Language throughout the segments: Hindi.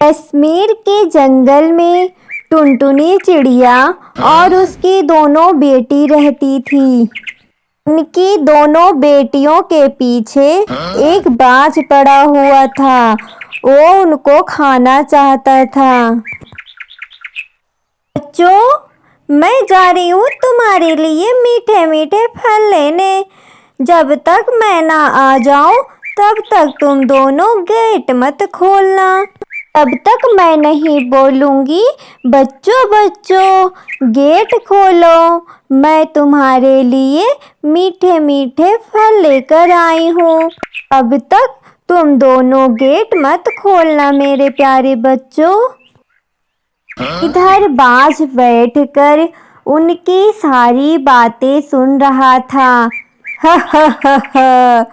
कश्मीर के जंगल में टुनटुनी चिड़िया और उसकी दोनों बेटी रहती थी। उनकी दोनों बेटियों के पीछे एक बाज पड़ा हुआ था। वो उनको खाना चाहता था। बच्चों, मैं जा रही हूँ तुम्हारे लिए मीठे मीठे फल लेने। जब तक मैं ना आ जाऊं तब तक तुम दोनों गेट मत खोलना। तब तक मैं नहीं बोलूंगी बच्चों बच्चों गेट खोलो, मैं तुम्हारे लिए मीठे मीठे फल लेकर आई हूँ। अब तक तुम दोनों गेट मत खोलना मेरे प्यारे बच्चों। इधर बाज बैठकर उनकी सारी बातें सुन रहा था। हा,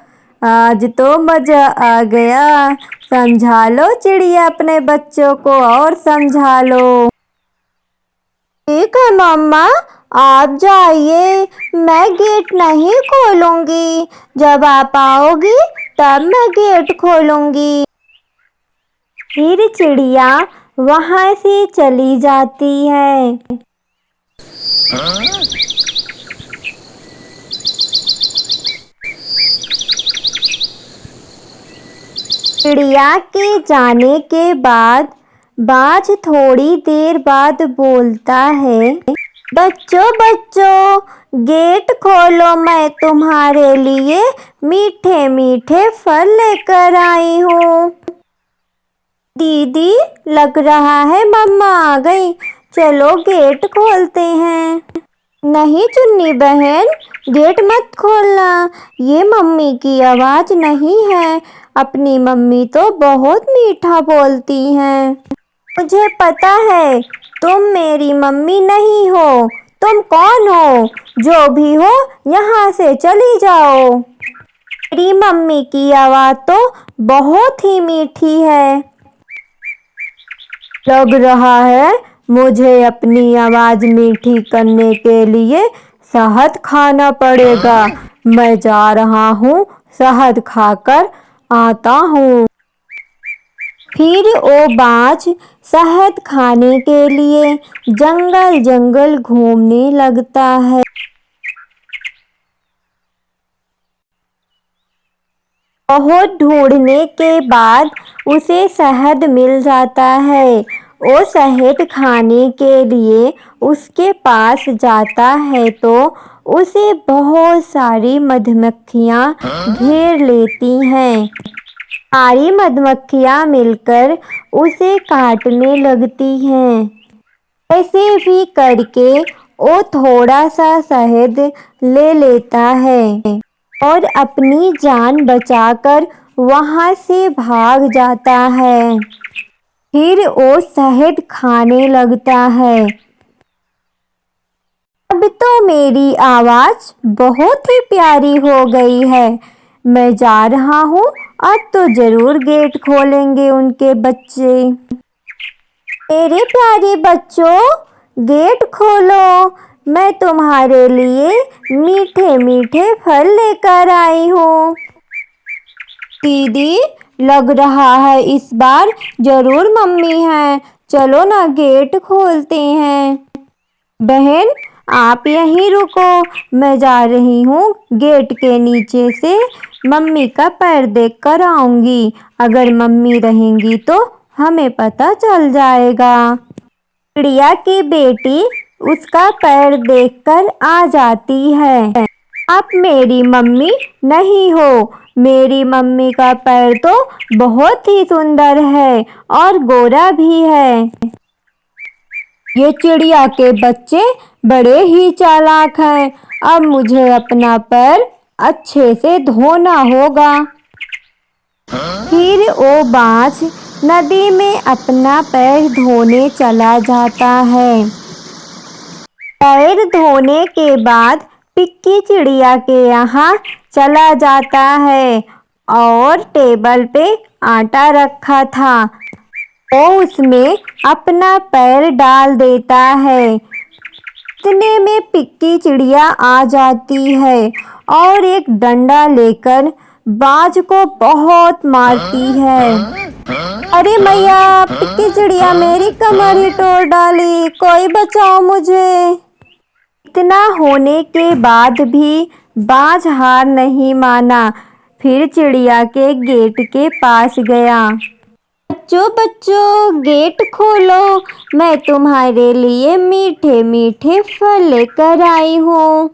आज तो मजा आ गया। समझा लो चिड़िया अपने बच्चों को और समझा लो। ठीक है मम्मा, आप जाइए, मैं गेट नहीं खोलूंगी। जब आप आओगी तब मैं गेट खोलूंगी। फिर चिड़िया वहां से चली जाती है। चिड़िया के जाने के बाद बाज थोड़ी देर बाद बोलता है, बच्चों बच्चों गेट खोलो, मैं तुम्हारे लिए मीठे मीठे फल लेकर आई हूँ। दीदी, लग रहा है मम्मा आ गई, चलो गेट खोलते हैं। नहीं चुन्नी बहन, गेट मत खोलना, ये मम्मी की आवाज़ नहीं है। अपनी मम्मी तो बहुत मीठा बोलती हैं। मुझे पता है तुम मेरी मम्मी नहीं हो। तुम कौन हो? जो भी हो यहाँ से चली जाओ। मेरी मम्मी की आवाज़ तो बहुत ही मीठी है। लग रहा है मुझे अपनी आवाज़ मीठी करने के लिए शहद खाना पड़ेगा। मैं जा रहा हूँ, शहद खाकर आता हूँ। फिर वो बाज शहद खाने के लिए जंगल जंगल घूमने लगता है। बहुत ढूंढने के बाद उसे शहद मिल जाता है। वो शहद खाने के लिए उसके पास जाता है तो उसे बहुत सारी मधुमक्खियाँ घेर लेती हैं। सारी मधुमक्खियाँ मिलकर उसे काटने लगती हैं। ऐसे भी करके वो थोड़ा सा शहद ले लेता है और अपनी जान बचाकर वहाँ से भाग जाता है। फिर वो शहद खाने लगता है। अब तो मेरी आवाज़ बहुत ही प्यारी हो गई है। मैं जा रहा हूँ, अब तो ज़रूर गेट खोलेंगे उनके बच्चे। मेरे प्यारे बच्चों, गेट खोलो, मैं तुम्हारे लिए मीठे मीठे फल लेकर आई हूँ। दीदी, लग रहा है इस बार जरूर मम्मी है, चलो ना गेट खोलते हैं। बहन, आप यहीं रुको, मैं जा रही हूँ गेट के नीचे से मम्मी का पैर देख कर आऊँगी। अगर मम्मी रहेंगी तो हमें पता चल जाएगा। चिड़िया की बेटी उसका पैर देखकर आ जाती है। आप मेरी मम्मी नहीं हो। मेरी मम्मी का पैर तो बहुत ही सुंदर है और गोरा भी है। ये चिड़िया के बच्चे बड़े ही चालाक हैं। अब मुझे अपना पैर अच्छे से धोना होगा। फिर वो बाज नदी में अपना पैर धोने चला जाता है। पैर धोने के बाद पिक्की चिड़िया के यहाँ चला जाता है और टेबल पे आटा रखा था, वो उसमें अपना पैर डाल देता है। इतने में पिक्की चिड़िया आ जाती है और एक डंडा लेकर बाज को बहुत मारती है। अरे मैया, पिक्की चिड़िया मेरी कमर ही तोड़ डाली, कोई बचाओ मुझे। इतना होने के बाद भी बाज हार नहीं माना, फिर चिड़िया के गेट के पास गया। बच्चों बच्चों, गेट खोलो, मैं तुम्हारे लिए मीठे मीठे फल लेकर आई हूँ।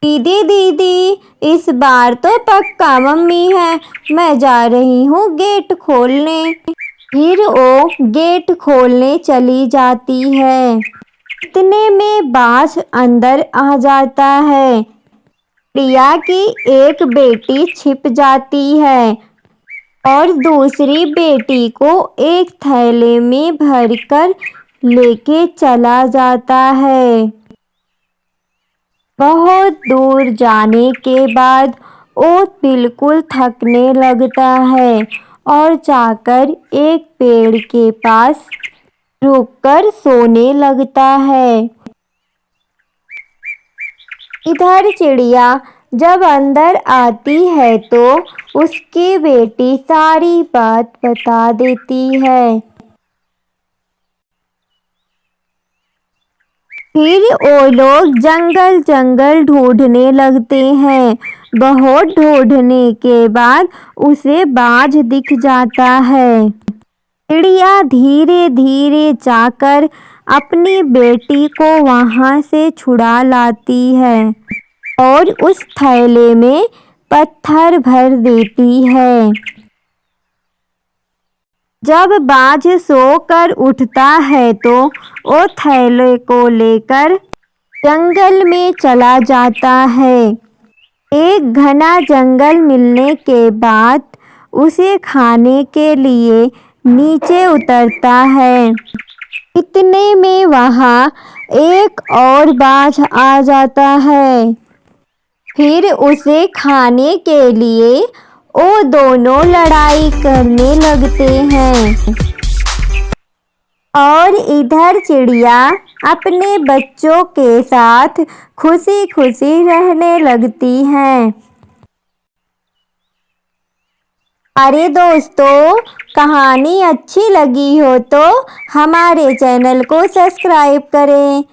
दीदी दीदी, इस बार तो पक्का मम्मी है, मैं जा रही हूँ गेट खोलने। फिर वो गेट खोलने चली जाती है। इतने में बाज अंदर आ जाता है। प्रिया की एक बेटी छिप जाती है और दूसरी बेटी को एक थैले में भरकर लेके चला जाता है। बहुत दूर जाने के बाद वो बिल्कुल थकने लगता है और जाकर एक पेड़ के पास रुककर सोने लगता है। इधर चिड़िया जब अंदर आती है तो उसकी बेटी सारी बात बता देती है। फिर वो लोग जंगल जंगल ढूंढने लगते हैं। बहुत ढूंढने के बाद उसे बाज दिख जाता है। चिड़िया धीरे धीरे जाकर अपनी बेटी को वहां से छुड़ा लाती है और उस थैले में पत्थर भर देती है। जब बाज सोकर उठता है तो वो थैले को लेकर जंगल में चला जाता है। एक घना जंगल मिलने के बाद उसे खाने के लिए नीचे उतरता है। इतने में वहां एक और बाज आ जाता है। फिर उसे खाने के लिए वो दोनों लड़ाई करने लगते हैं और इधर चिड़िया अपने बच्चों के साथ खुशी खुशी रहने लगती हैं। अरे दोस्तों, कहानी अच्छी लगी हो तो हमारे चैनल को सब्सक्राइब करें।